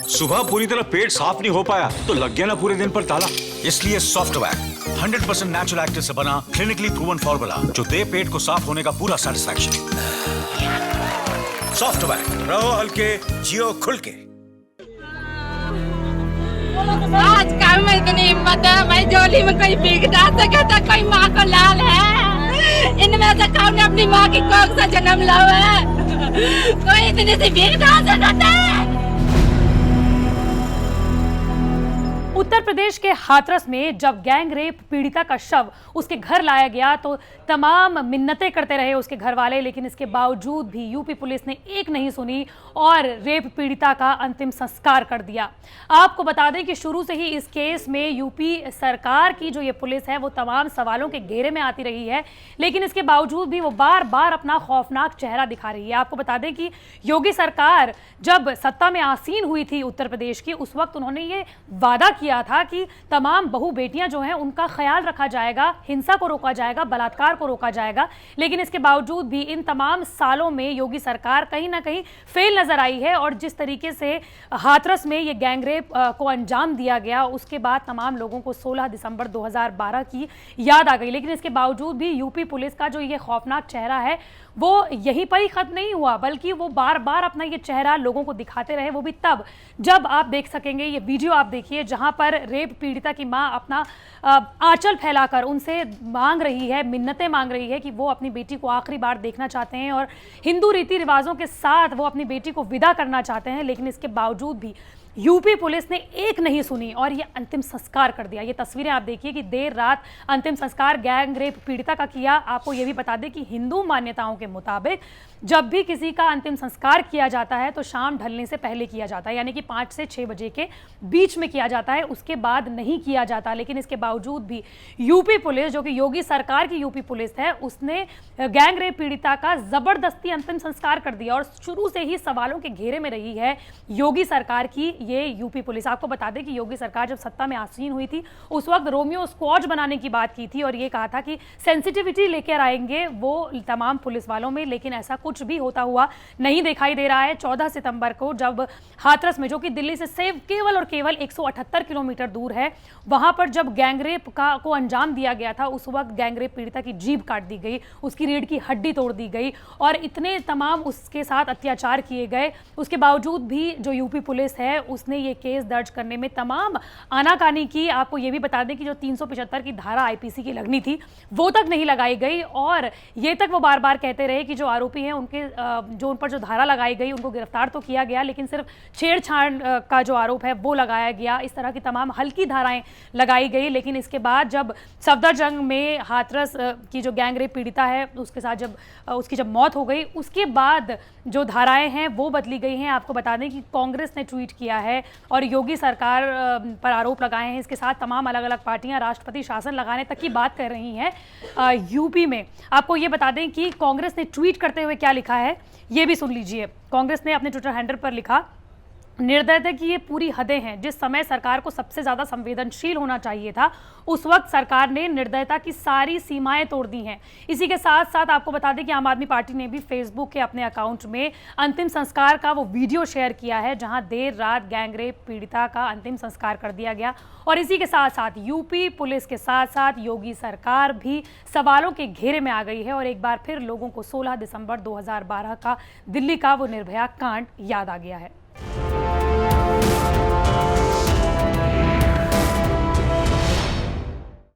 सुबह पूरी तरह पेट साफ नहीं हो पाया तो लग गया ना पूरे दिन पर ताला। इसलिए सॉफ्टवैक 100% नेचुरल एक्टिव से बना क्लिनिकली प्रूवन फॉर्मूला जो दे पेट को साफ होने का पूरा सेटिस्फैक्शन। सॉफ्टवैक, रहो हल्के, जियो खुल के। आज काम में इतनी हिम्मत है, मैं झोली में कोई भीख डाल सके तो कोई माँ को लाल है। इनमें से कौन ने अपनी माँ की कोख से जन्म लाया है? कोई इतनी सी भीख डाल सकता है? उत्तर प्रदेश के हाथरस में जब गैंग रेप पीड़िता का शव उसके घर लाया गया तो तमाम मिन्नतें करते रहे उसके घर वाले, लेकिन इसके बावजूद भी यूपी पुलिस ने एक नहीं सुनी और रेप पीड़िता का अंतिम संस्कार कर दिया। आपको बता दें कि शुरू से ही इस केस में यूपी सरकार की जो ये पुलिस है वो तमाम सवालों के घेरे में आती रही है, लेकिन इसके बावजूद भी वो बार बार अपना खौफनाक चेहरा दिखा रही है। आपको बता दें कि योगी सरकार जब सत्ता में आसीन हुई थी उत्तर प्रदेश की, उस वक्त उन्होंने ये वादा किया था कि तमाम बहू बेटियां जो हैं उनका ख्याल रखा जाएगा, हिंसा को रोका जाएगा, बलात्कार को रोका जाएगा। लेकिन इसके बावजूद भी इन तमाम सालों में योगी सरकार कहीं ना कहीं फेल नजर आई है और जिस तरीके से हाथरस में ये गैंगरेप को अंजाम दिया गया उसके बाद तमाम लोगों को 16 दिसंबर 2012 की याद आ गई। लेकिन इसके बावजूद भी यूपी पुलिस का जो ये खौफनाक चेहरा है वो यहीं पर ही खत्म नहीं हुआ, बल्कि वो बार बार अपना ये चेहरा लोगों को दिखाते रहे। वो भी तब जब आप देख सकेंगे, ये वीडियो आप देखिए जहां पर रेप पीड़िता की मां अपना आंचल फैलाकर उनसे मांग रही है, मिन्नतें मांग रही है कि वो अपनी बेटी को आखिरी बार देखना चाहते हैं और हिंदू रीति रिवाजों के साथ वो अपनी बेटी को विदा करना चाहते हैं। लेकिन इसके बावजूद भी यूपी पुलिस ने एक नहीं सुनी और ये अंतिम संस्कार कर दिया। ये तस्वीरें आप देखिए कि देर रात अंतिम संस्कार गैंग रेप पीड़िता का किया। आपको ये भी बता दें कि हिंदू मान्यताओं के मुताबिक जब भी किसी का अंतिम संस्कार किया जाता है तो शाम ढलने से पहले किया जाता है, यानी कि 5 से 6 बजे के बीच में किया जाता है, उसके बाद नहीं किया जाता। लेकिन इसके बावजूद भी यूपी पुलिस, जो कि योगी सरकार की यूपी पुलिस है, उसने गैंग रेप पीड़िता का जबरदस्ती अंतिम संस्कार कर दिया और शुरू से ही सवालों के घेरे में रही है योगी सरकार की ये यूपी पुलिस। आपको बता दें कि योगी सरकार जब सत्ता में आसीन हुई थी उस वक्त रोमियो स्क्वाड बनाने की बात की थी और ये कहा था कि सेंसिटिविटी लेकर आएंगे वो तमाम पुलिस वालों में, लेकिन ऐसा कुछ भी होता हुआ नहीं दिखाई दे रहा है। 14 सितंबर को जब हाथरस में, जो कि दिल्ली से केवल और केवल 178 किलोमीटर दूर है, वहां पर जब गैंगरेप को अंजाम दिया गया था उस वक्त गैंगरेप पीड़िता की जीभ काट दी गई, उसकी रीढ़ की हड्डी तोड़ दी गई और इतने तमाम उसके साथ अत्याचार किए गए। उसके बावजूद भी जो यूपी पुलिस है उसने ये केस दर्ज करने में तमाम आनाकानी की। आपको ये भी बता दें कि जो 375 की धारा आईपीसी की लगनी थी वो तक नहीं लगाई गई और ये तक वो बार बार कहते रहे कि जो आरोपी हैं उनके जो उन पर जो धारा लगाई गई उनको गिरफ्तार तो किया गया, लेकिन सिर्फ छेड़छाड़ का जो आरोप है वो लगाया गया। इस तरह की तमाम हल्की धाराएं लगाई गई। लेकिन इसके बाद जब सफदरजंग में हाथरस की जो गैंगरेप पीड़िता है उसके साथ जब उसकी जब मौत हो गई उसके बाद जो धाराएं हैं वो बदली गई हैं। आपको बता दें कि कांग्रेस ने ट्वीट किया है और योगी सरकार पर आरोप लगाए हैं। इसके साथ तमाम अलग अलग पार्टियां राष्ट्रपति शासन लगाने तक की बात कर रही हैं यूपी में। आपको ये बता दें कि कांग्रेस ने ट्वीट करते हुए क्या लिखा है ये भी सुन लीजिए। कांग्रेस ने अपने ट्विटर हैंडल पर लिखा, निर्दयता की ये पूरी हदें हैं। जिस समय सरकार को सबसे ज्यादा संवेदनशील होना चाहिए था उस वक्त सरकार ने निर्दयता की सारी सीमाएं तोड़ दी हैं। इसी के साथ साथ आपको बता दें कि आम आदमी पार्टी ने भी फेसबुक के अपने अकाउंट में अंतिम संस्कार का वो वीडियो शेयर किया है जहां देर रात गैंगरेप पीड़िता का अंतिम संस्कार कर दिया गया। और इसी के साथ साथ यूपी पुलिस के साथ साथ योगी सरकार भी सवालों के घेरे में आ गई है और एक बार फिर लोगों को 16 दिसंबर 2012 का दिल्ली का वो निर्भया कांड याद आ गया है।